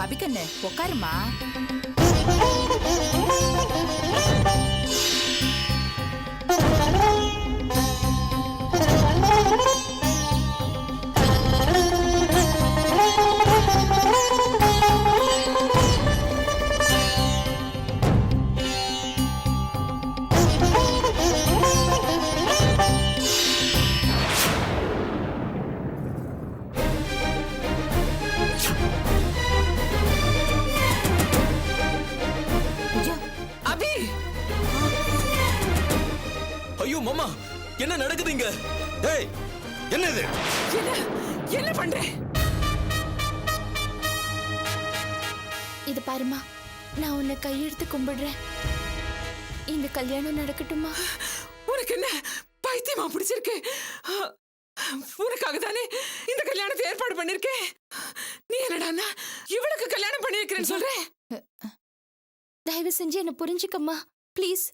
அபிகண்ணு உட்காருமா. ஐயோ மாமா, என்ன நடக்குதுங்க? ஏய், என்ன இது? என்ன பண்ற? இது பாருமா, நான் உன்னை கையெடுத்து கும்பிடுறேன். இந்த கல்யாணம் நடக்கட்டுமா? உனக்கு என்ன பைத்தியமா பிடிச்சிருக்கு? உனக்காக தானே இந்த கல்யாணத்தை ஏற்பாடு பண்ணிருக்கேன். நீ என்னடா இவளுக்கு கல்யாணம் பண்ணிருக்கிறேன்னு சொல்ற? தயவு செஞ்சு என்ன புரிஞ்சுக்கம்மா ப்ளீஸ்.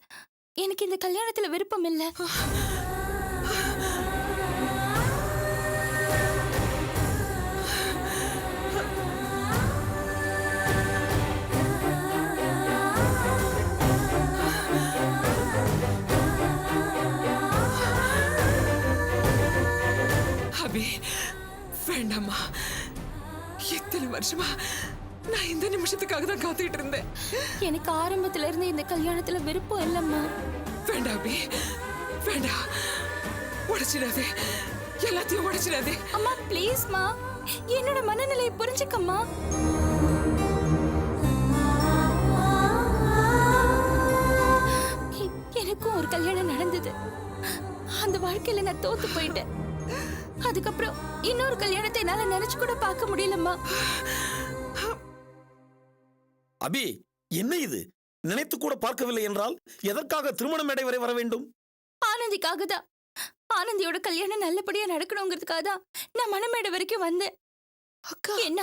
எனக்கு இந்த கல்யாணத்துல விருப்பம் இல்ல. அபி, வேண்டாமா. எத்தனை வருஷமா நான் இந்த நிமிஷத்துக்காக தான் காத்துக்கிட்டு இருந்தேன். எனக்கு ஆரம்பத்துல இருந்து இந்த கல்யாணத்துல விருப்பம் இல்லம்மா. வேண்டாம் அபி, வேண்டாம். உடைச்சிடாதே, எல்லாத்தையும் உடைச்சிடாதே. அம்மா ப்ளீஸ்மா, என்னோட மனநிலையை புரிஞ்சுக்கம்மா. எனக்கும் ஒரு கல்யாணம் நடந்தது. அந்த வாழ்க்கையில நான் தோத்து போயிட்டேன். அதுக்கப்புறம் இன்னொரு கல்யாணத்தை என்னால நினைச்சு கூட பார்க்க முடியலம்மா. அபி, என்ன இது? நினைத்து கூட பார்க்கவில்லை என்றால் எதற்காக திருமண மேடை வரை வர வேண்டும்? ஆனந்திக்காக தான். ஆனந்தியோட கல்யாணம் நல்லபடியா நடக்கணுங்கிறதுக்காக தான் நான் மணமேடை வரைக்கும் வந்தேன். அக்கா, என்ன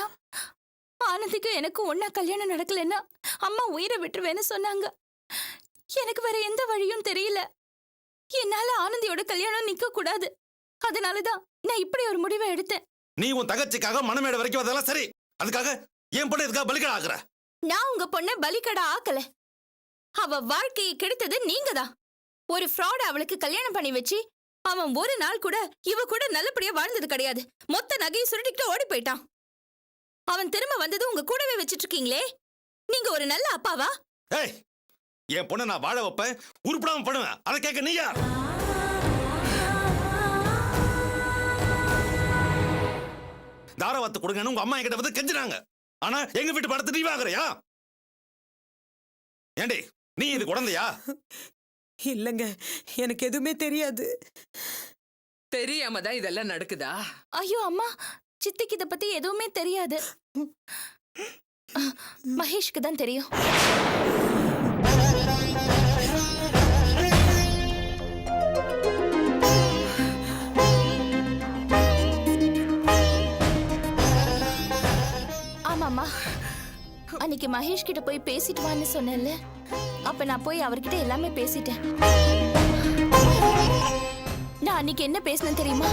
ஆனந்திக்கு எனக்கு ஒன்னா கல்யாணம் நடக்கலன்னா அம்மா உயிரை விட்டுருவேன்னு சொன்னாங்க. எனக்கு வேற எந்த வழியும் தெரியல. என்னால ஆனந்தியோட கல்யாணம் நிக்க கூடாது. அதனாலதான் நான் இப்படி ஒரு முடிவை எடுத்தேன். நீ உன் தகச்சிக்காக மணமேடை வரைக்கும் வரதெல்லாம் சரி. அதுக்காக என் பொண்ணு இதுக்காக பலிகடா ஆக்குற? நான் உங்க பொண்ண பலிகடா ஆக்கல. அவ வாழ்க்கையை கெடுத்தது நீங்க தான். ஒரு ஃப்ராட் அவளுக்கு கல்யாணம் பண்ணி வச்சு அவன் ஒரு நாள் கூட இவ கூட நல்லபடியா வாழ்ந்தது கிடையாது. மொத்த நகையை சுருட்டிக்கிட்டு ஓடி போயிட்டான். அவன் திரும்ப வந்தது உங்க கூடவே வச்சிட்டு இருக்கீங்களே. நீங்க ஒரு நல்ல அப்பாவா? ஏய், என் பொண்ணை நான் வாழ வைப்பேன், உருப்படாம பண்ணுவேன். அதை கேட்க நீயா? தாராவத்தை கொடுங்கன்னு உங்க அம்மா என்கிட்ட வந்து கெஞ்சினாங்க. ஆனா எங்க வீட்டு படத்தை நீ வாங்குறியா? ஏண்டி, நீ இது குழந்தையா? இல்லங்க, எனக்கு எதுவுமே தெரியாது. தெரியாம தான் இதெல்லாம் நடக்குதா? ஐயோ அம்மா, சித்திக்கு இத பத்தி எதுவுமே தெரியாது. மகேஷ்க்கு தான் தெரியும். ஆமாம்மா, அன்னைக்கு மகேஷ் கிட்ட போய் பேசிட்டு வான்னு சொன்னேன்ல, அப்ப நான் போய் அவர்கிட்ட எல்லாமே பேசிட்டேன். நான் அன்னைக்கு என்ன பேசினேன் தெரியுமா?